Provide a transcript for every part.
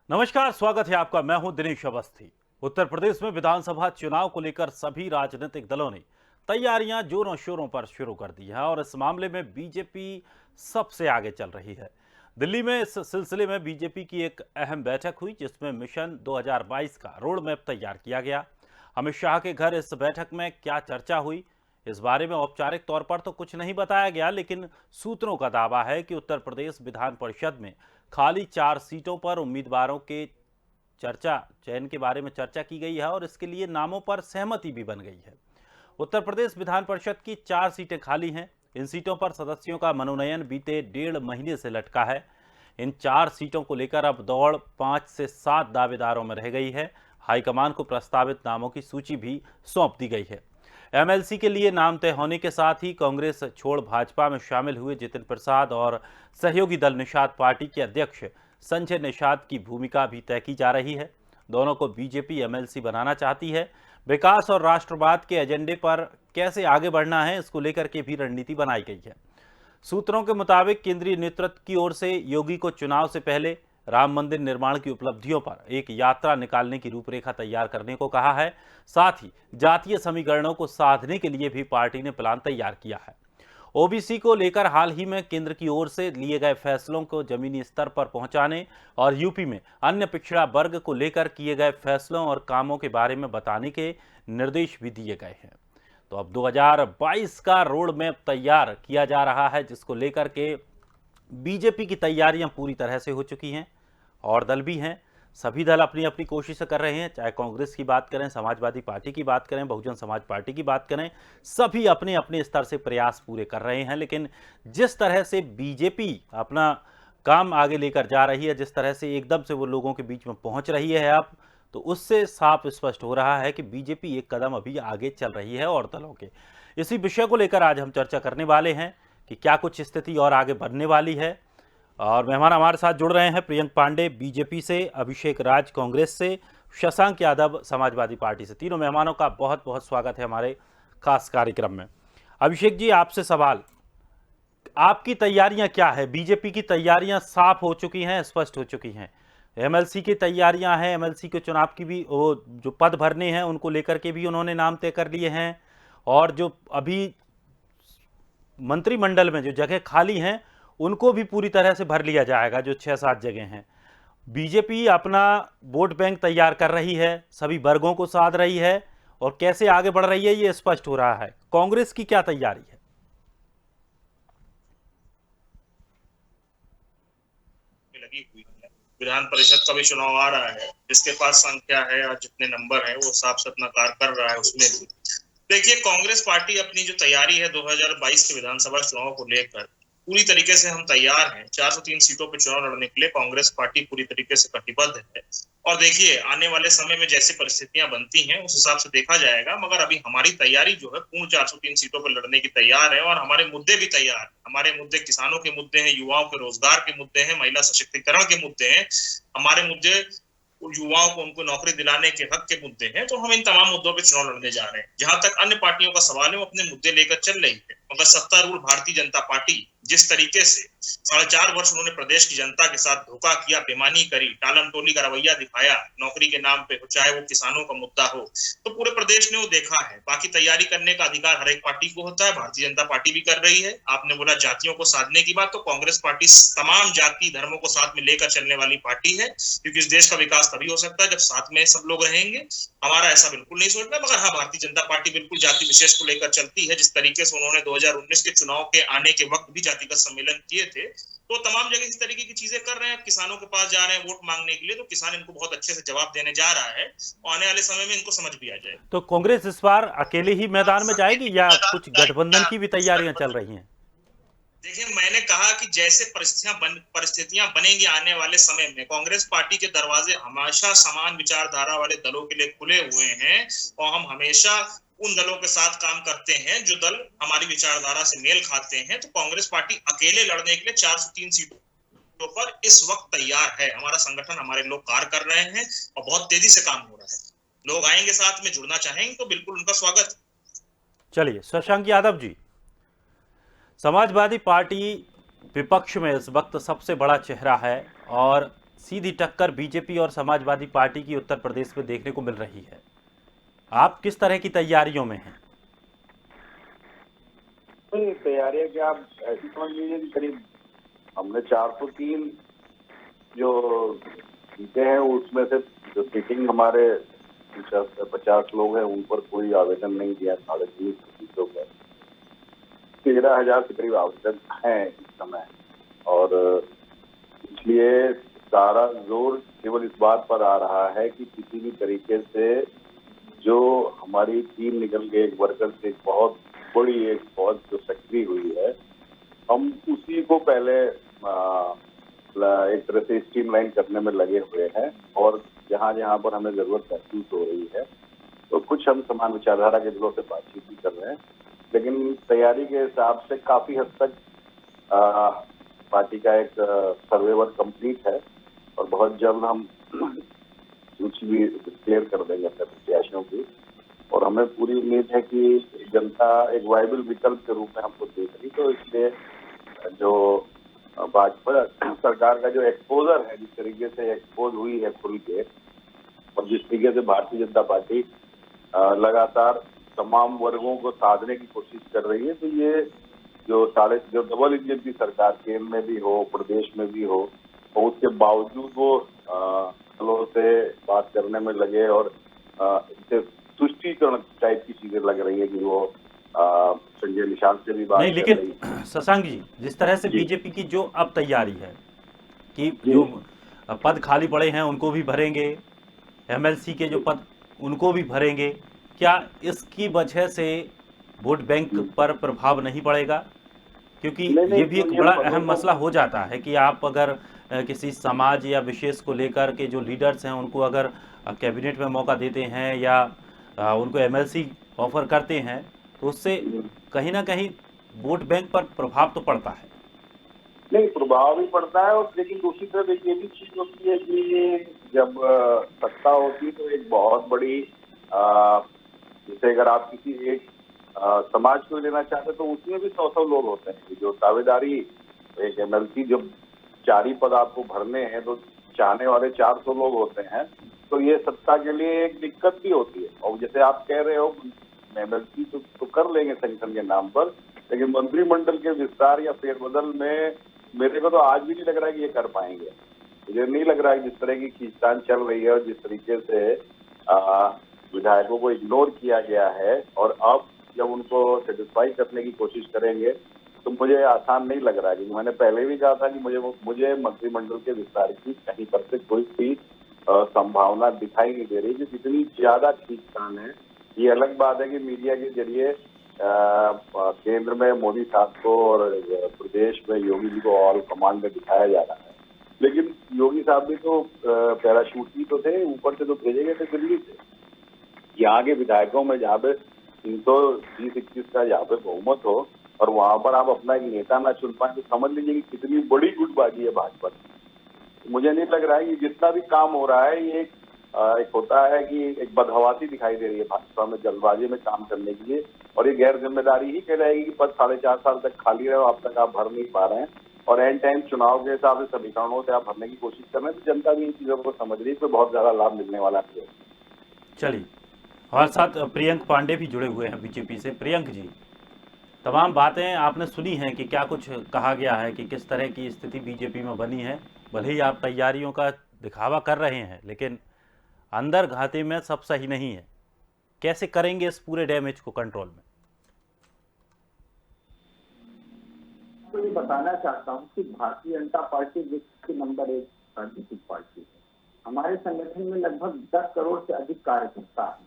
नमस्कार, स्वागत है आपका। मैं हूं दिनेश अवस्थी। उत्तर प्रदेश में विधानसभा चुनाव को लेकर सभी राजनीतिक दलों ने तैयारियां जोरों शोरों पर शुरू कर दी है और इस मामले में बीजेपी सबसे आगे चल रही है। दिल्ली में इस सिलसिले में बीजेपी की एक अहम बैठक हुई जिसमें मिशन 2022 का रोड मैप तैयार किया गया। अमित शाह के घर इस बैठक में क्या चर्चा हुई, इस बारे में औपचारिक तौर पर तो कुछ नहीं बताया गया, लेकिन सूत्रों का दावा है कि उत्तर प्रदेश विधान परिषद में खाली 4 सीटों पर उम्मीदवारों के चयन के बारे में चर्चा की गई है और इसके लिए नामों पर सहमति भी बन गई है। उत्तर प्रदेश विधान परिषद की 4 सीटें खाली हैं। इन सीटों पर सदस्यों का मनोनयन बीते 1.5 महीने से लटका है। इन 4 सीटों को लेकर अब दौड़ 5 से 7 दावेदारों में रह गई है। हाईकमान को प्रस्तावित नामों की सूची भी सौंप दी गई है। एमएलसी के लिए नाम तय होने के साथ ही कांग्रेस छोड़ भाजपा में शामिल हुए जितिन प्रसाद और सहयोगी दल निषाद पार्टी के अध्यक्ष संजय निषाद की भूमिका भी तय की जा रही है। दोनों को बीजेपी एमएलसी बनाना चाहती है। विकास और राष्ट्रवाद के एजेंडे पर कैसे आगे बढ़ना है, इसको लेकर के भी रणनीति बनाई गई है। सूत्रों के मुताबिक केंद्रीय नेतृत्व की ओर से योगी को चुनाव से पहले राम मंदिर निर्माण की उपलब्धियों पर एक यात्रा निकालने की रूपरेखा तैयार करने को कहा है। साथ ही जातीय समीकरणों को साधने के लिए भी पार्टी ने प्लान तैयार किया है। ओबीसी को लेकर हाल ही में केंद्र की ओर से लिए गए फैसलों को जमीनी स्तर पर पहुंचाने और यूपी में अन्य पिछड़ा वर्ग को लेकर किए गए फैसलों और कामों के बारे में बताने के निर्देश भी दिए गए हैं। तो अब 2022 का रोड मैप तैयार किया जा रहा है, जिसको लेकर के बीजेपी की तैयारियां पूरी तरह से हो चुकी हैं और दल भी हैं। सभी दल अपनी अपनी कोशिश कर रहे हैं, चाहे कांग्रेस की बात करें, समाजवादी पार्टी की बात करें, बहुजन समाज पार्टी की बात करें, सभी अपने अपने स्तर से प्रयास पूरे कर रहे हैं। लेकिन जिस तरह से बीजेपी अपना काम आगे लेकर जा रही है, जिस तरह से एकदम से वो लोगों के बीच में पहुंच रही है अब, तो उससे साफ स्पष्ट हो रहा है कि बीजेपी एक कदम अभी आगे चल रही है और दलों के। इसी विषय को लेकर आज हम चर्चा करने वाले हैं कि क्या कुछ स्थिति और आगे बढ़ने वाली है। और मेहमान हमारे साथ जुड़ रहे हैं प्रियंक पांडे बीजेपी से, अभिषेक राज कांग्रेस से, शशांक यादव समाजवादी पार्टी से। तीनों मेहमानों का बहुत बहुत स्वागत है हमारे खास कार्यक्रम में। अभिषेक जी, आपसे सवाल, आपकी तैयारियां क्या है? बीजेपी की तैयारियां साफ हो चुकी हैं, स्पष्ट हो चुकी हैं। एमएलसी की तैयारियां हैं, एमएलसी के चुनाव की भी, वो जो पद भरने हैं उनको लेकर के भी उन्होंने नाम तय कर लिए हैं और जो अभी मंत्रिमंडल में जो जगह खाली हैं उनको भी पूरी तरह से भर लिया जाएगा, जो 6-7 जगह हैं। बीजेपी अपना वोट बैंक तैयार कर रही है, सभी वर्गों को साध रही है और कैसे आगे बढ़ रही है ये स्पष्ट हो रहा है। कांग्रेस की क्या तैयारी है? लगी हुई है। विधान परिषद का भी चुनाव आ रहा है, जिसके पास संख्या है और जितने नंबर है वो हिसाब से अपना कार्य कर रहा है। उसमें भी देखिए, कांग्रेस पार्टी अपनी जो तैयारी है 2022 के विधानसभा चुनाव को लेकर पूरी तरीके से हम तैयार हैं। 403 सीटों पर चुनाव लड़ने के लिए कांग्रेस पार्टी पूरी तरीके से कटिबद्ध है। और देखिए, आने वाले समय में जैसी परिस्थितियां बनती हैं उस हिसाब से देखा जाएगा, मगर अभी हमारी तैयारी जो है पूर्ण 403 सीटों पर लड़ने की तैयार है। और हमारे मुद्दे भी तैयार है। हमारे मुद्दे किसानों के मुद्दे हैं, युवाओं के रोजगार के मुद्दे हैं, महिला सशक्तिकरण के मुद्दे हैं। हमारे मुद्दे युवाओं को उनको नौकरी दिलाने के हक के मुद्दे हैं। तो हम इन तमाम मुद्दों पे चुनाव लड़ने जा रहे हैं। जहां तक अन्य पार्टियों का सवाल है, वो अपने मुद्दे लेकर चल रही है, मगर सत्तारूढ़ भारतीय जनता पार्टी जिस तरीके से 4.5 वर्ष उन्होंने प्रदेश की जनता के साथ धोखा किया, बेईमानी करी, टालम टोली का रवैया दिखाया नौकरी के नाम पे, चाहे वो किसानों का मुद्दा हो, तो पूरे प्रदेश ने वो देखा है। बाकी तैयारी करने का अधिकार हर एक पार्टी को होता है, भारतीय जनता पार्टी भी कर रही है। आपने बोला जातियों को साधने की बात, तो कांग्रेस पार्टी तमाम जाति धर्मों को साथ में लेकर चलने वाली पार्टी है, क्योंकि इस देश का विकास तभी हो सकता है जब साथ में सब लोग रहेंगे। हमारा ऐसा बिल्कुल नहीं सोचना, मगर हाँ, भारतीय जनता पार्टी बिल्कुल जाति विशेष को लेकर चलती है। जिस तरीके से उन्होंने 2019 के चुनाव के आने के वक्त भी जातिगत सम्मेलन किए थे, तो तमाम जगह इस तरीके की चीजें कर रहे हैं। किसानों के पास जा रहे हैं वोट मांगने के लिए, तो किसान इनको बहुत अच्छे से जवाब देने जा रहा है और आने वाले समय में इनको समझ भी आ जाएगा। तो कांग्रेस इस बार अकेले ही मैदान में जाएगी या कुछ गठबंधन की भी तैयारियां चल रही हैं? देखिए, मैंने कहा कि जैसे परिस्थितियां बनेंगी आने वाले समय में, कांग्रेस पार्टी के दरवाजे हमेशा समान विचारधारा वाले दलों के लिए खुले हुए हैं और हम हमेशा उन दलों के साथ काम करते हैं जो दल हमारी विचारधारा से मेल खाते हैं। तो कांग्रेस पार्टी अकेले लड़ने के लिए 403 सीटों पर इस वक्त तैयार है। हमारा संगठन, हमारे लोग कार्य कर रहे हैं और बहुत तेजी से काम हो रहा है। लोग आएंगे साथ में, जुड़ना चाहेंगे तो बिल्कुल उनका स्वागत। चलिए, शशांक यादव जी, समाजवादी पार्टी विपक्ष में इस वक्त सबसे बड़ा चेहरा है और सीधी टक्कर बीजेपी और समाजवादी पार्टी की उत्तर प्रदेश में देखने को मिल रही है। आप किस तरह की तैयारियों में हैं? नहीं, तैयारियां क्या, आप ऐसी समझ लीजिए कि करीब हमने 403 जो सीटें हैं उसमें से जो सीटिंग हमारे 50 लोग हैं उन पर कोई आवेदन नहीं दिया। 3.5 सीटों पर 13,000 के करीब आवेदन हैं इस समय, और इसलिए सारा जोर केवल इस बात पर आ रहा है कि किसी भी तरीके से जो हमारी टीम निकल के एक वर्कर से बहुत बड़ी एक फौज जो सक्रिय हुई है, हम उसी को पहले एक तरह से स्ट्रीमलाइन करने में लगे हुए हैं, और जहां जहां पर हमें जरूरत महसूस हो रही है तो कुछ हम समान विचारधारा के लोगों से बातचीत भी कर रहे हैं। लेकिन तैयारी के हिसाब से काफी हद तक पार्टी का एक सर्वे वर्क कंप्लीट है, और बहुत जल्द हम सूची भी क्लियर कर देंगे अपने प्रत्याशियों की। और हमें पूरी उम्मीद है कि जनता एक वायबल विकल्प के रूप में हमको देख रही, तो इसलिए जो भाजपा सरकार का जो एक्सपोजर है, जिस तरीके से एक्सपोज हुई है खुल के, और जिस तरीके से भारतीय जनता पार्टी लगातार तमाम वर्गों को साधने की कोशिश कर रही है, तो ये जो डबल इंजन की सरकार केंद्र में भी हो, प्रदेश में भी हो, और उसके बावजूद वो दलों से बात करने में लगे, और इससे तुष्टीकरण टाइप की चीजें लग रही है कि वो संजय निशांत से भी बात नहीं, कर लेकिन रही है। शशांक जी, जिस तरह से बीजेपी की जो अब तैयारी है कि जो पद खाली पड़े हैं उनको भी भरेंगे, एमएलसी के जो पद उनको भी भरेंगे, क्या इसकी वजह से वोट बैंक पर प्रभाव नहीं पड़ेगा? क्योंकि नहीं, ये भी एक बड़ा अहम मसला हो जाता है कि आप अगर किसी समाज या विशेष को लेकर के जो लीडर्स हैं उनको अगर कैबिनेट में मौका देते हैं या उनको एमएलसी ऑफर करते हैं, तो उससे कहीं ना कहीं वोट बैंक पर प्रभाव तो पड़ता है। नहीं, प्रभाव भी पड़ता है, और लेकिन दूसरी तरफ एक ये भी चीज होती है कि जब सत्ता होती है तो एक बहुत बड़ी जैसे अगर आप किसी एक समाज को लेना चाहते तो उसमें भी 100 लोग होते हैं जो दावेदारी, एक एमएलसी जब 4 ही पद आपको भरने हैं तो चाहने वाले 400 लोग होते हैं, तो ये सत्ता के लिए एक दिक्कत भी होती है। और जैसे आप कह रहे हो एमएलसी तो कर लेंगे संगठन के नाम पर, लेकिन मंत्रिमंडल के विस्तार या फेरबदल में मेरे को तो आज भी नहीं लग रहा है कि ये कर पाएंगे। मुझे नहीं लग रहा है जिस तरह की खींचतान चल रही है और जिस तरीके से विधायकों को इग्नोर किया गया है, और अब जब उनको सेटिस्फाई करने की कोशिश करेंगे तो मुझे आसान नहीं लग रहा है। क्योंकि मैंने पहले भी कहा था कि मुझे मंत्रिमंडल के विस्तार की कहीं पर से कोई भी संभावना दिखाई नहीं दे रही। जो जितनी ज्यादा खींचतान है, ये अलग बात है कि मीडिया के जरिए केंद्र में मोदी साहब को और प्रदेश में योगी जी को ऑल कमांड में दिखाया जा रहा है, लेकिन योगी साहब भी तो पैराशूट ही तो थे, ऊपर से तो भेजे गए थे दिल्ली से। यहाँ के विधायकों में जहाँ पे 320-21 का जहाँ पे बहुमत हो और वहां पर आप अपना एक नेता ना चुन पाए, तो समझ लीजिए कि कितनी बड़ी गुटबाजी है भाजपा की। मुझे नहीं लग रहा है कि जितना भी काम हो रहा है ये एक होता है कि एक बदहवासी दिखाई दे रही है भाजपा में जल्दबाजी में काम करने के लिए, और ये गैर जिम्मेदारी ही कहलाएगी कि पद 4.5 साल तक खाली रहे, अब तक आप भर नहीं पा रहे हैं, और एंड टाइम चुनाव के हिसाब से समीकरणों से आप भरने की कोशिश कर रहे हैं। तो जनता भी इन चीजों को समझ रही है, तो बहुत ज्यादा लाभ मिलने वाला है। चलिए, हमारे साथ प्रियंक पांडे भी जुड़े हुए हैं बीजेपी से। प्रियंक जी, तमाम बातें आपने सुनी हैं कि क्या कुछ कहा गया है कि किस तरह की स्थिति बीजेपी में बनी है। भले ही आप तैयारियों का दिखावा कर रहे हैं, लेकिन अंदर घाटी में सब सही नहीं है। कैसे करेंगे इस पूरे डैमेज को कंट्रोल में? तो ये बताना चाहता हूँ कि भारतीय जनता पार्टी विश्व की नंबर 1 राजनीतिक पार्टी है। हमारे संगठन में लगभग 10 करोड़ से अधिक कार्यकर्ता हैं,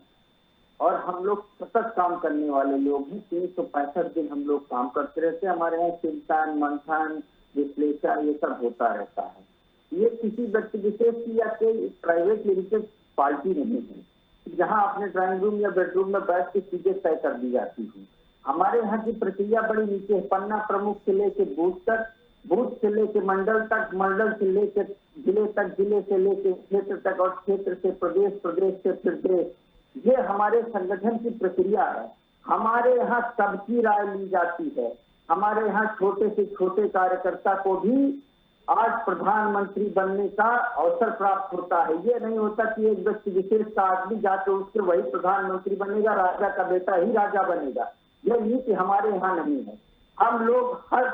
और हम लोग सतत काम करने वाले लोग हैं। 365 दिन हम लोग काम करते रहते हैं। हमारे यहाँ चिंतन, मंथन, विश्लेषण ये सब होता रहता है। ये किसी व्यक्ति विशेष की या कोई प्राइवेट लिमिटेड पार्टी नहीं है जहां अपने ड्राइंग रूम या बेडरूम में बैठ के चीजें तय कर दी जाती हैं। हमारे यहाँ की प्रक्रिया बड़ी नीचे है। पन्ना प्रमुख से लेके बूथ तक, बूथ से लेके मंडल तक, मंडल से लेके जिले तक, जिले से लेके क्षेत्र तक, और क्षेत्र से प्रदेश, प्रदेश से फिर देश। ये हमारे संगठन की प्रक्रिया है। हमारे यहाँ सबकी राय ली जाती है। हमारे यहाँ छोटे से छोटे कार्यकर्ता को भी आज प्रधानमंत्री बनने का अवसर प्राप्त होता है। ये नहीं होता कि एक व्यक्ति विशेष का आदमी जाके उसके वही प्रधानमंत्री बनेगा, राजा का बेटा ही राजा बनेगा। ये नीति हमारे यहाँ नहीं है। हम लोग हर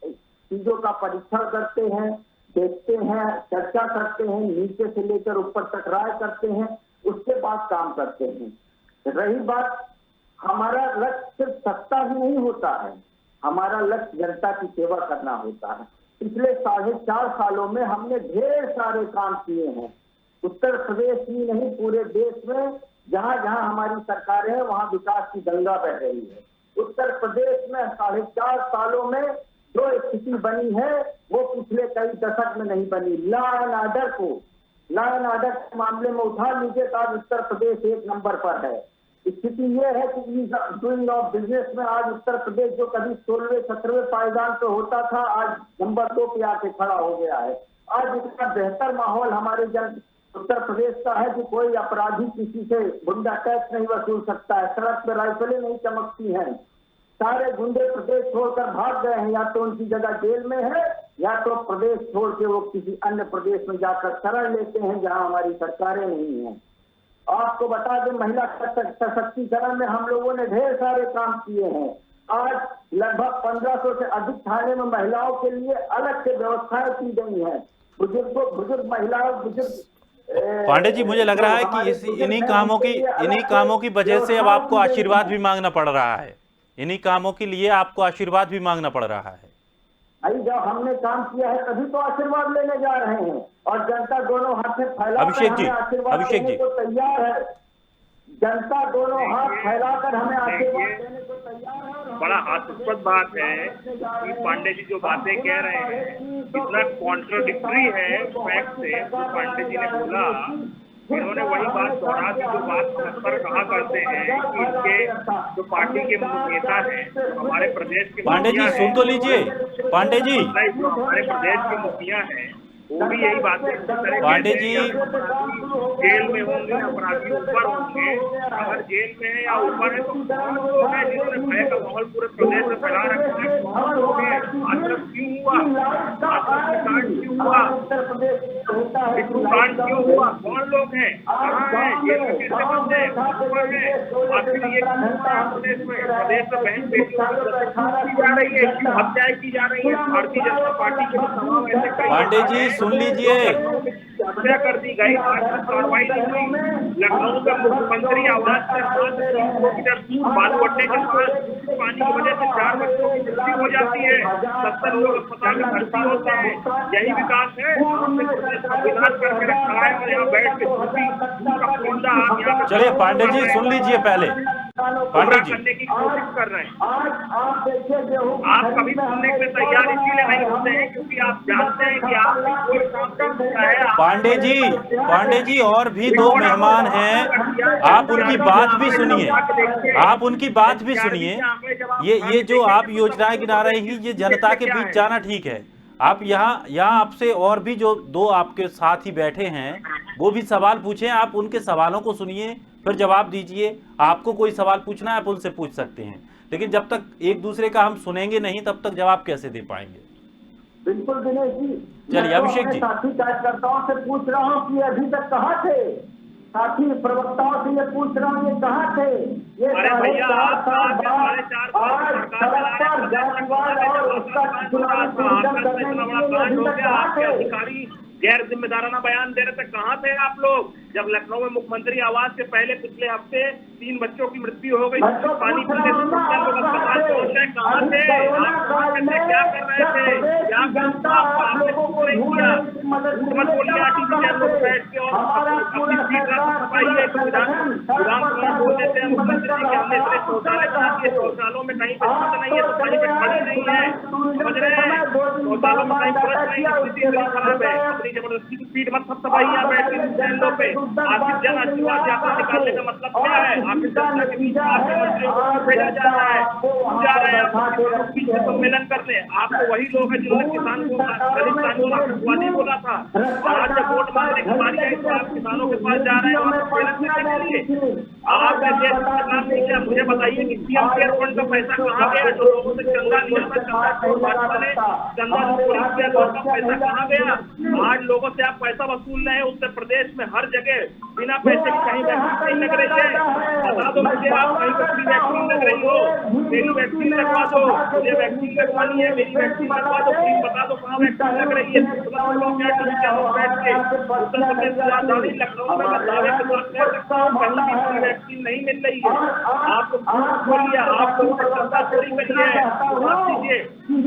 चीजों का परीक्षण करते हैं, देखते हैं, चर्चा करते हैं, नीचे से लेकर ऊपर तक राय करते हैं, उसके बाद काम करते हैं। रही बात, हमारा लक्ष्य सिर्फ सत्ता ही नहीं होता है, हमारा लक्ष्य जनता की सेवा करना होता है। पिछले 4.5 सालों में हमने ढेर सारे काम किए हैं। उत्तर प्रदेश ही नहीं, पूरे देश में जहां जहां हमारी सरकार है वहां विकास की गंगा बह रही है। उत्तर प्रदेश में 4.5 सालों में जो स्थिति बनी है वो पिछले कई दशक में नहीं बनी। लॉ एंड ऑर्डर के मामले में उठा लीजिए तो आज उत्तर प्रदेश 1 नंबर पर है। स्थिति ये है कि ease of doing of business में आज उत्तर प्रदेश जो कभी 16वें-17वें पायदान पे होता था, आज नंबर 2 पे आके खड़ा हो गया है। आज इतना बेहतर माहौल हमारे उत्तर प्रदेश का है कि कोई अपराधी किसी से गुंडा टैक्स नहीं वसूल सकता है, सड़क पे राइफलें नहीं चमकती हैं। सारे गुंडे प्रदेश छोड़कर भाग गए हैं, या तो उनकी जगह जेल में है या तो प्रदेश छोड़ के वो किसी अन्य प्रदेश में जाकर शरण लेते हैं जहां हमारी सरकारें नहीं हैं। आपको बता दें, महिला सशक्तिकरण में हम लोगों ने ढेर सारे काम किए हैं। आज लगभग 1500 से अधिक थाने में महिलाओं के लिए अलग से व्यवस्थाएं की गई हैं। बुजुर्ग महिलाओं, पांडे जी, मुझे लग रहा है कि इन्हीं कामों की वजह से अब आपको आशीर्वाद भी मांगना पड़ रहा है। इन्हीं कामों के लिए आपको आशीर्वाद भी मांगना पड़ रहा है। अभी जब हमने काम किया है तभी तो आशीर्वाद लेने जा रहे हैं, और जनता दोनों हाथ में फैलाकर हमें आशीर्वाद देने को तैयार है। जनता दोनों हाथ फैलाकर हमें आशीर्वाद देने को तैयार है। बड़ा हास्यास्पद बात है कि पांडे जी जो बातें कह रहे हैं इतना कॉन्ट्रोडिक्टरी है फैक्ट से। जो पांडे जी ने बोला, इन्होंने वही बात दोहरा दी जो बात पर कहा करते हैं कि इनके जो पार्टी के नेता हैं, हमारे प्रदेश के पांडे जी सुन तो लीजिए। पांडे जी, जो हमारे प्रदेश के मुखिया हैं वो भी यही बातें पांडे जी, जेल में होंगे, अपराधी ऊपर होंगे। अगर जेल में है या ऊपर है तो कौन लोग हैं जिन्होंने भय का माहौल पूरे प्रदेश में फैला रखा है? कौन लोग हैं? आतंक क्यों हुआ? आतंककांड क्यों हुआ? कांड क्यों हुआ? कौन लोग हैं? कहाँ हैं? जेल में कैसे बंद है? ऊपर है? आखिर ये प्रदेश में बहन बेटियों की जा रही है, क्यों हत्याएं की जा रही है? भारतीय जनता पार्टी के तमाम ऐसे पांडे जी सुन लीजिए। हत्या कर दी गई, आज तक कार्रवाई नहीं हुई। लखनऊ का मुख्यमंत्री आवाज के बालू अड्डे के पास पानी की वजह से 4 बच्चों की मृत्यु हो जाती है, 70 लोग अस्पताल में भर्ती होते हैं। यही विकास है? विकास करके रखा है और यहाँ बैठ के चलिए पांडे जी सुन लीजिए पहले। पांडे जी करने की कोशिश कर रहे हैं। आप देखिए, आप कभी सुनने के तैयार इसलिए नहीं होते हैं क्योंकि आप जानते हैं कि आप कोई काम नहीं होता है। पांडे जी और भी 2 मेहमान हैं, आप उनकी बात भी सुनिए। आप उनकी बात भी सुनिए। ये जो आप योजनाएं गिना रहे हैं, ये जनता के बीच जाना ठीक है। आप यहाँ आपसे और भी जो 2 आपके साथ ही बैठे हैं वो भी सवाल पूछें। आप उनके सवालों को सुनिए, फिर जवाब दीजिए। आपको कोई सवाल पूछना है आप उनसे पूछ सकते हैं, लेकिन जब तक एक दूसरे का हम सुनेंगे नहीं तब तक जवाब कैसे दे पाएंगे? बिल्कुल दिनेश जी। चलिए अभिषेक जी। साथी कार्यकर्ताओं से पूछ रहा हूँ कि अभी तक कहाँ थे? साथी प्रवक्ताओं से ये पूछ रहा हूँ, ये कहाँ थे? ये 4.5 साल बाद आज सड़क पर जातिवाद और उसका चुनावी प्रदर्शन करने के लिए अभी तक कहाँ थे? गैर जिम्मेदाराना बयान दे रहे थे, कहाँ थे आप लोग? जब लखनऊ में मुख्यमंत्री आवास से पहले पिछले हफ्ते 3 बच्चों की मृत्यु हो गई, पानी पीने से अस्पताल पहुंच रहे, कहाँ थे? क्या कर रहे थे? क्या आपने कुछ नहीं किया? मत बोलिए आरटीसी लोग बैठ के और अपनी सीट विधानसभा बोल देते हैं मुख्यमंत्री जी के हमने इतने शौचालय बना दिए, शौचालयों में कहीं बचत नहीं है, सफाई में खड़ी नहीं है, समझ रहे हैं? शौचालयों में कहीं बचत नहीं है, स्थिति खराब है। अपनी जबरदस्ती की पीठ मत सफाई यहाँ बैठ के चैनलों पे। आखिर जन आशीर्वाद यात्रा निकालने का मतलब क्या है? आखिर जनता के बीच आपके मंत्रियों को भेजा जा रहा है। क्यों जा रहे हैं आप किसानों के बीच में सम्मेलन करने? आप तो वही लोग हैं जिन्होंने किसान को खालिस्तानी और आतंकवादी बोला था, और आज जब वोट मांगने की बारी आई तो आप किसानों के पास जा रहे हैं और सम्मेलन करने के लिए। आपने देश का काम नहीं किया। मुझे बताइए कि सीएम केयर फंड का पैसा कहाँ गया? जो लोगों से चंदा लिया था, चंदा छोड़ भाजपा ने चंदा वसूल किया था, उसका पैसा कहाँ गया? आज लोगों से आप पैसा वसूल रहे हैं। उत्तर प्रदेश में हर जगह बिना पैसे की कहीं वैक्सीन नहीं लग रही है। बता दो मुझे, आप कहीं पर फ्री वैक्सीन लग रही हो? मेरी वैक्सीन लगवा दो, मुझे वैक्सीन लगवानी है, मेरी वैक्सीन लगवा दो, प्लीज बता दो कहाँ वैक्सीन लग रही है। लोग क्या करते हैं बैठ के उत्तर प्रदेश की राजधानी लखनऊ में मैं दावे के साथ कह सकता हूँ कहीं भी फ्री वैक्सीन नहीं मिल रही है। आप बोलिए, आप लोगों ने चंदा चोरी करी है, बात कीजिए।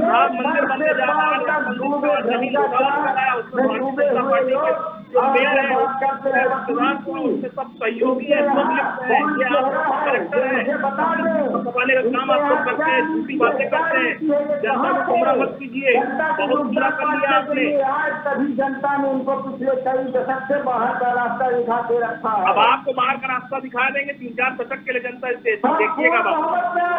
राम मंदिर बनने जा रहा है, राम मंदिर का जमीन उधार कराया, उसमें भारतीय जनता पार्टी के जो मेयर है उसके सब सहयोगी है, सब लिप्त है। ये आपका कैरेक्टर है, दबाने का काम आप लोग करते हैं, झूठी बातें करते हैं। जनता को गुमराह मत कीजिए, बहुत बुरा कर लिया आपने। तभी जनता ने उनको पिछले कई दशक से बाहर का रास्ता दिखा के रखा है। अब आपको बाहर का रास्ता दिखा देंगे 3-4 दशक के लिए जनता इस देश में। देखिएगा बात,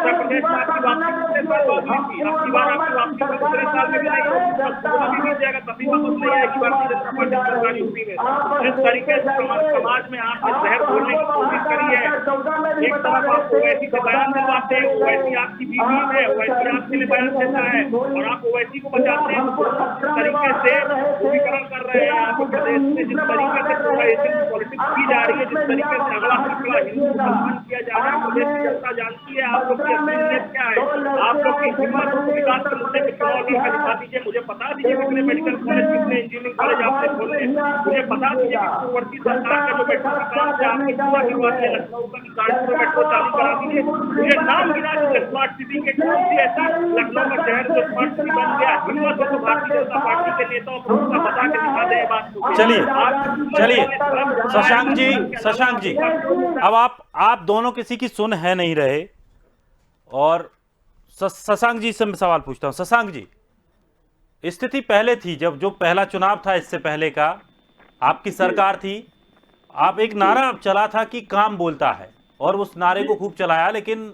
उत्तर प्रदेश में आपकी वापसी कितने साल बाद हुई थी? आपकी बार आपकी वापसी 15 साल में भी नहीं होगी, 16 भी बीत जाएगा तभी वापस नहीं आएगी भारतीय जनता पार्टी सरकार यूपी में। इस तरीके से समाज में आपने जहर घोलने की कोशिश करी है। एक तरफ आप ओवैसी से बयान दिलवाते हैं, ओवैसी आपकी बीवी है, ओवैसी आपके लिए बयान देता है और आप ओवैसी को बचाते हैं। जिस तरीके से ध्रुवीकरण कर रहे हैं आप प्रदेश में, जिस तरीके से पॉलिटिक्स की जा रही है, जिस तरीके से अगला पिछड़ा हिंदू मुसलमान किया जा रहा है, प्रदेश की जनता जानती है आप लोग की असलियत क्या है। आप लोग की हिम्मत को विकास के मुद्दे पर चुनाव लड़कर दिखा दीजिए। मुझे बता दीजिए कितने मेडिकल कॉलेज, कितने इंजीनियरिंग कॉलेज आपने खोले। मुझे बता दीजिए कि पूर्ववर्ती सरकार का जो मेट्रो का काम से आपने पूरा करवा दिया, लखनऊ का कानपुर मेट्रो चालू करा दीजिए। मुझे नाम गिना दीजिए स्मार्ट सिटी के कौन सी ऐसी लखनऊ का शहर जो स्मार्ट सिटी बन गया। हिम्मत हो तो भारतीय जनता पार्टी के नेताओं को बता के दिखा दे बात को। चलिए शशांक जी, अब आप दोनों किसी की सुन है नहीं रहे, और शशांक जी से मैं सवाल पूछता हूं। शशांक जी, स्थिति पहले थी जब जो पहला चुनाव था इससे पहले का, आपकी सरकार थी, आप एक नारा चला था कि काम बोलता है, और उस नारे को खूब चलाया, लेकिन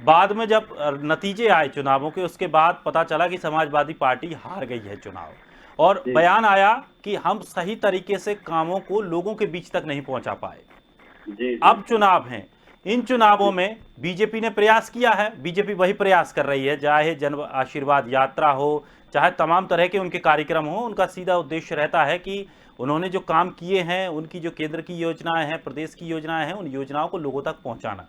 बाद में जब नतीजे आए चुनावों के उसके बाद पता चला कि समाजवादी पार्टी हार गई है चुनाव, और बयान आया कि हम सही तरीके से कामों को लोगों के बीच तक नहीं पहुंचा पाए। अब चुनाव हैं, इन चुनावों में बीजेपी ने प्रयास किया है, बीजेपी वही प्रयास कर रही है, चाहे जन आशीर्वाद यात्रा हो, चाहे तमाम तरह के उनके कार्यक्रम हो, उनका सीधा उद्देश्य रहता है कि उन्होंने जो काम किए हैं, उनकी जो केंद्र की योजनाएं हैं, प्रदेश की योजनाएं हैं, उन योजनाओं को लोगों तक पहुंचाना।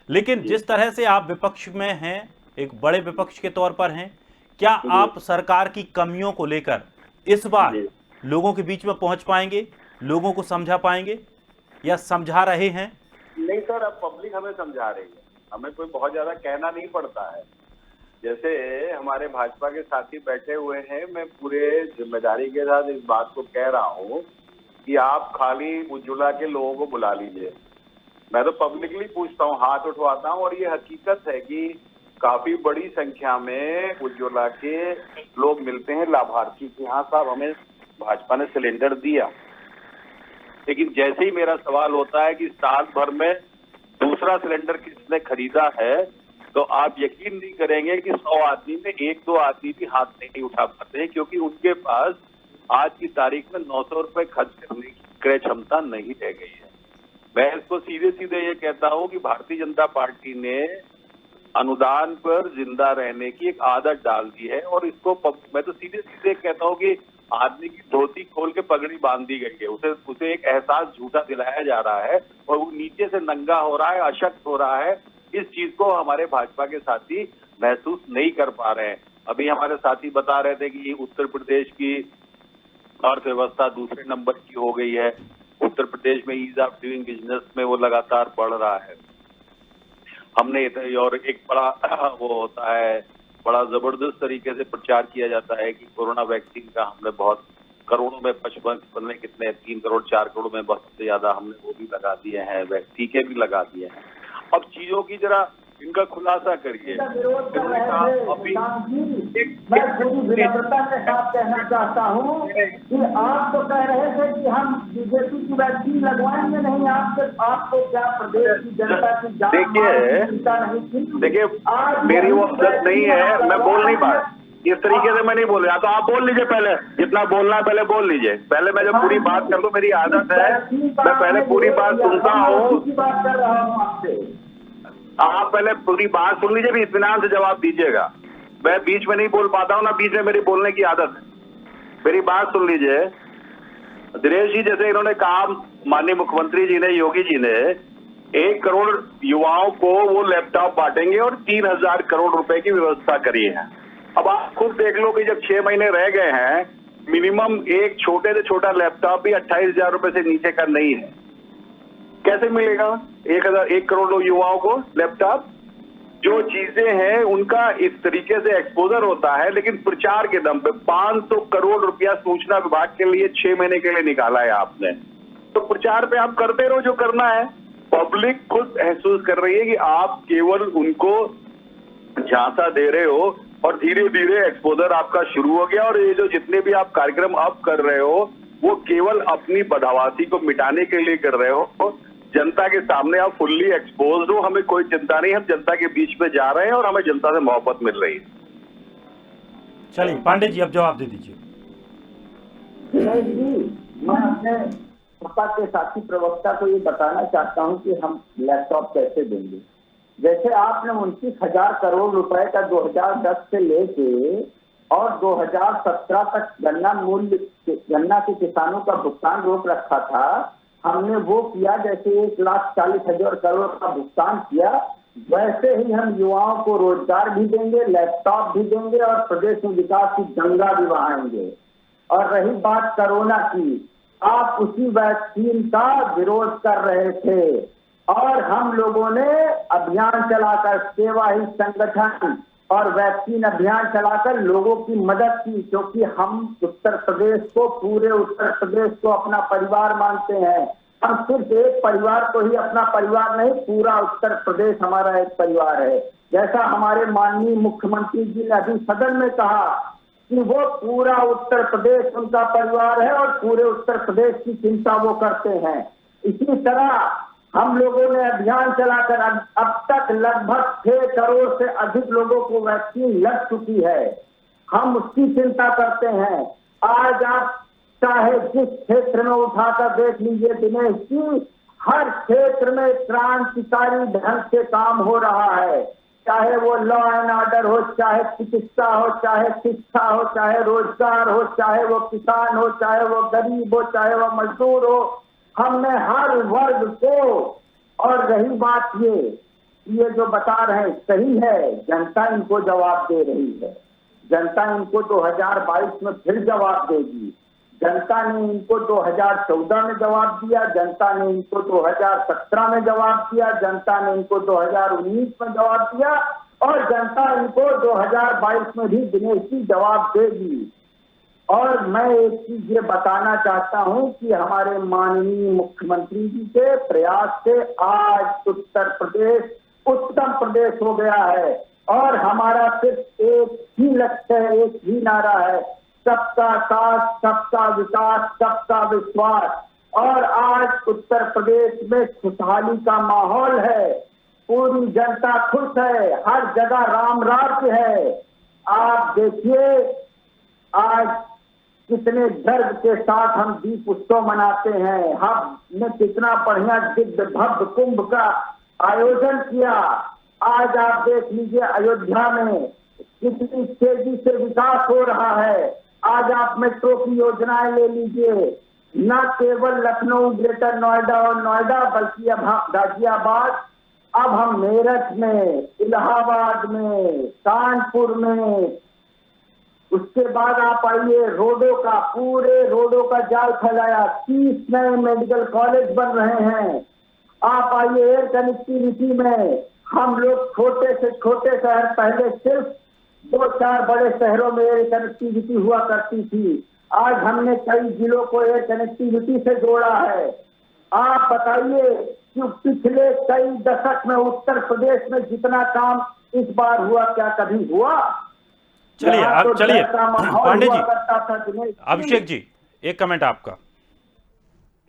लेकिन जिस तरह से आप विपक्ष में हैं, एक बड़े विपक्ष के तौर पर हैं, क्या आप सरकार की कमियों को लेकर इस बार लोगों के बीच में पहुंच पाएंगे, लोगों को समझा पाएंगे, या समझा रहे हैं? नहीं सर, अब पब्लिक हमें समझा रही है, हमें कोई बहुत ज्यादा कहना नहीं पड़ता है। जैसे हमारे भाजपा के साथी बैठे हुए हैं, मैं पूरे जिम्मेदारी के साथ इस बात को कह रहा हूँ कि आप खाली उज्ज्वला के लोगों को बुला लीजिए। मैं तो पब्लिकली पूछता हूँ, हाथ उठवाता हूँ, और ये हकीकत है कि काफी बड़ी संख्या में उज्ज्वला के लोग मिलते हैं लाभार्थी कि हाँ साहब हमें भाजपा ने सिलेंडर दिया। लेकिन जैसे ही मेरा सवाल होता है कि साल भर में दूसरा सिलेंडर किसने खरीदा है, तो आप यकीन नहीं करेंगे कि 100 आदमी में 1-2 आदमी भी हाथ नहीं उठा पाते, क्योंकि उनके पास आज की तारीख में 900 रुपए खर्च करने की क्रय क्षमता नहीं रह गई है। मैं इसको सीधे सीधे ये कहता हूं कि भारतीय जनता पार्टी ने अनुदान पर जिंदा रहने की एक आदत डाल दी है, और इसको मैं तो सीधे सीधे कहता हूं कि आदमी की धोती खोल के पगड़ी बांध दी गई है। उसे एक एहसास झूठा दिलाया जा रहा है, और वो नीचे से नंगा हो रहा है, अशक्त हो रहा है। इस चीज को हमारे भाजपा के साथी महसूस नहीं कर पा रहे हैं। अभी हमारे साथी बता रहे थे कि उत्तर प्रदेश की अर्थव्यवस्था दूसरे नंबर की हो गई है, उत्तर प्रदेश में ईज ऑफ डूइंग बिजनेस में वो लगातार बढ़ रहा है। हमने और एक बड़ा वो होता है, बड़ा जबरदस्त तरीके से प्रचार किया जाता है कि कोरोना वैक्सीन का हमने बहुत करोड़ों में 55 कितने 3 करोड़ 4 करोड़ में बहुत से ज्यादा हमने वो भी लगा दिए हैं, टीके भी लगा दिए हैं। अब चीजों की जरा इनका खुलासा करिए। विरोध कर इन्होंने रहे कहा थे अभी प्रधान जी, मैं पूरी विनम्रता के साथ कहना चाहता हूँ कि आप तो कह रहे थे कि हम बीजेपी की वैक्सीन लगवाएंगे नहीं। आपको क्या प्रदेश की जनता की जान माल की चिंता नहीं थी? देखिए आज मेरी वो यही आदत नहीं है, वैक्सीन मैं बोल नहीं पा लगवा रहा इस तरीके से। मैं नहीं बोल रहा, तो आप बोल लीजिए पहले, जितना बोलना है पहले बोल लीजिए। पहले मैं जब पूरी बात कर लूं, मेरी आदत है मैं पहले पूरी बात सुनता हूँ। की बात कर रहा हूँ आपसे। आप पहले पूरी बात सुन लीजिए, भी इत्मीनान से जवाब दीजिएगा। मैं बीच में नहीं बोल पाता हूँ ना, बीच में मेरी बोलने की आदत है। मेरी बात सुन लीजिए। दिनेश जी, जैसे इन्होंने कहा, माननीय मुख्यमंत्री जी ने, योगी जी ने 1 करोड़ युवाओं को वो लैपटॉप बांटेंगे और 3,000 करोड़ रुपए की व्यवस्था करी है। अब आप खुद देख लो कि जब 6 महीने रह गए हैं, मिनिमम एक छोटे से छोटा लैपटॉप भी 28,000 रुपए से नीचे का नहीं है। कैसे मिलेगा 1 करोड़ युवाओं को लैपटॉप? जो चीजें हैं उनका इस तरीके से एक्सपोजर होता है, लेकिन प्रचार के दम पे 500 करोड़ रुपया सूचना विभाग के लिए 6 महीने के लिए निकाला है आपने। तो प्रचार पे आप करते रहो जो करना है। पब्लिक खुद महसूस कर रही है कि आप केवल उनको झांसा दे रहे हो और धीरे धीरे एक्सपोजर आपका शुरू हो गया। और ये जो जितने भी आप कार्यक्रम अब कर रहे हो, वो केवल अपनी बदहवासी को मिटाने के लिए कर रहे हो। जनता के सामने आप फुल्ली एक्सपोज हो, हमें कोई चिंता नहीं, हम जनता के बीच में जा रहे हैं और हमें जनता से मोहब्बत मिल रही है। चलिए पांडे जी, अब जवाब दे दीजिए। दिनेश जी, मैं अपने सपा के साथी प्रवक्ता को ये बताना चाहता हूँ कि हम लैपटॉप कैसे देंगे। जैसे आपने 29,000 करोड़ रुपए का 2010 से लेके और 2017 तक गन्ना के किसानों का भुगतान रोक रखा था, हमने वो किया। जैसे 1,40,000 करोड़ का भुगतान किया, वैसे ही हम युवाओं को रोजगार भी देंगे, लैपटॉप भी देंगे और प्रदेश में विकास की गंगा भी बहाएंगे। और रही बात कोरोना की, आप उसी वैक्सीन का विरोध कर रहे थे और हम लोगों ने अभियान चलाकर, सेवा ही संगठन और वैक्सीन अभियान चलाकर लोगों की मदद की, क्योंकि हम उत्तर प्रदेश को, पूरे उत्तर प्रदेश को अपना परिवार मानते हैं। हम सिर्फ एक परिवार को ही अपना परिवार नहीं, पूरा उत्तर प्रदेश हमारा एक परिवार है। जैसा हमारे माननीय मुख्यमंत्री जी ने अभी सदन में कहा कि वो पूरा उत्तर प्रदेश उनका परिवार है और पूरे उत्तर प्रदेश की चिंता वो करते हैं। इसी तरह हम लोगों ने अभियान चलाकर अब तक लगभग 6 करोड़ से अधिक लोगों को वैक्सीन लग चुकी है। हम उसकी चिंता करते हैं। आज आप चाहे जिस क्षेत्र में उठाकर देख लीजिए दिनेश जी, हर क्षेत्र में क्रांतिकारी ढंग से काम हो रहा है। चाहे वो लॉ एंड ऑर्डर हो, चाहे चिकित्सा हो, चाहे शिक्षा हो, चाहे रोजगार हो, चाहे वो किसान हो, चाहे वो गरीब हो, चाहे वो मजदूर हो, हमने हर वर्ग को। और रही बात ये जो बता रहे सही है, जनता इनको जवाब दे रही है। जनता इनको 2022 में फिर जवाब देगी। जनता ने इनको 2014 में जवाब दिया, जनता ने इनको 2017 में जवाब दिया, जनता ने इनको 2019 में जवाब दिया और जनता इनको 2022 में भी दिनेश जी जवाब देगी। और मैं एक चीज ये बताना चाहता हूं कि हमारे माननीय मुख्यमंत्री जी के प्रयास से आज उत्तर प्रदेश उत्तम प्रदेश हो गया है। और हमारा सिर्फ एक ही लक्ष्य है, एक ही नारा है, सबका साथ, सबका विकास, सबका विश्वास। और आज उत्तर प्रदेश में खुशहाली का माहौल है, पूरी जनता खुश है, हर जगह राम राज्य है। आप देखिए आज कितने गर्व के साथ हम दीप उत्सव मनाते हैं। हमने कितना बढ़िया दिव्य भव्य कुंभ का आयोजन किया। आज आप देख लीजिए अयोध्या में कितनी तेजी से विकास हो रहा है। आज आप मेट्रो की योजनाएं ले लीजिए, न केवल लखनऊ, ग्रेटर नोएडा और नोएडा, बल्कि अब गाजियाबाद, अब हम मेरठ में, इलाहाबाद में, कानपुर में, उसके बाद आप आइए रोडों का, पूरे रोडों का जाल फैलाया, 30 नए मेडिकल कॉलेज बन रहे हैं। आप आइए एयर कनेक्टिविटी में, हम लोग छोटे से छोटे शहर, पहले सिर्फ 2-4 बड़े शहरों में एयर कनेक्टिविटी हुआ करती थी, आज हमने कई जिलों को एयर कनेक्टिविटी से जोड़ा है। आप बताइए कि पिछले कई दशक में उत्तर प्रदेश में जितना काम इस बार हुआ, क्या कभी हुआ? चलिए यहाँ तो अब चलिए डर का माहौल पांडे हुआ जी, करता था दिनेश जी। अभिषेक जी, एक कमेंट आपका।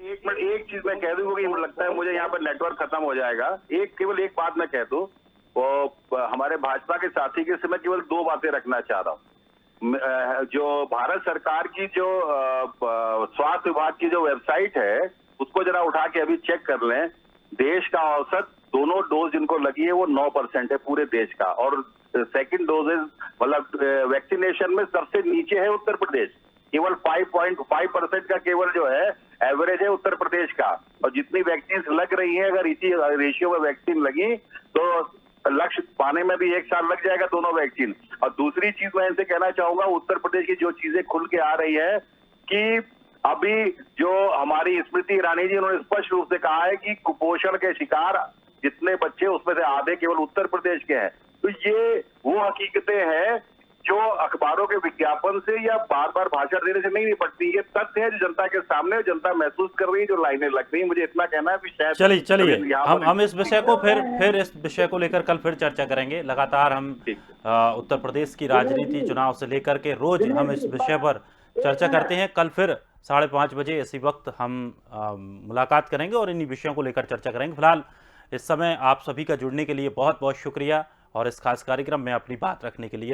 एक मिनट, एक चीज मैं कह दूं कि मुझे लगता है मुझे यहाँ पर नेटवर्क खत्म हो जाएगा। केवल एक बात मैं कह दूं, वो हमारे भाजपा के साथी के समय केवल दो बातें रखना चाह रहा हूँ। जो भारत सरकार की जो स्वास्थ्य विभाग की जो वेबसाइट है उसको जरा उठा के अभी चेक कर लें। देश का औसत दोनों डोज जिनको लगी है वो 9% है पूरे देश का, और सेकंड डोजेज मतलब वैक्सीनेशन में सबसे नीचे है उत्तर प्रदेश। केवल 5.5% का केवल जो है एवरेज है उत्तर प्रदेश का। और जितनी वैक्सीन लग रही है, अगर इसी रेशियो में वैक्सीन लगी तो लक्ष्य पाने में भी 1 साल लग जाएगा दोनों वैक्सीन। और दूसरी चीज मैं इनसे कहना चाहूंगा, उत्तर प्रदेश की जो चीजें खुल के आ रही है कि अभी जो हमारी स्मृति ईरानी जी, उन्होंने स्पष्ट रूप से कहा है कि कुपोषण के शिकार जितने बच्चे उसमें से आधे केवल उत्तर प्रदेश के हैं। तो ये वो हकीकतें हैं जो अखबारों के विज्ञापन से या बार बार भाषण देने से नहीं निपटती। ये तथ्य है जो जनता के सामने जनता महसूस कर रही है, जो लाइनें लग रही है। मुझे इतना कहना है कि शायद चलिए हम इस विषय को फिर इस विषय को लेकर कल फिर चर्चा करेंगे। लगातार हम उत्तर प्रदेश की राजनीति चुनाव से लेकर के रोज हम इस विषय पर चर्चा करते हैं। कल फिर 5:30 बजे इसी वक्त हम मुलाकात करेंगे और इन्हीं विषयों को लेकर चर्चा करेंगे। फिलहाल इस समय आप सभी का जुड़ने के लिए बहुत बहुत शुक्रिया और इस खास कार्यक्रम में अपनी बात रखने के लिए।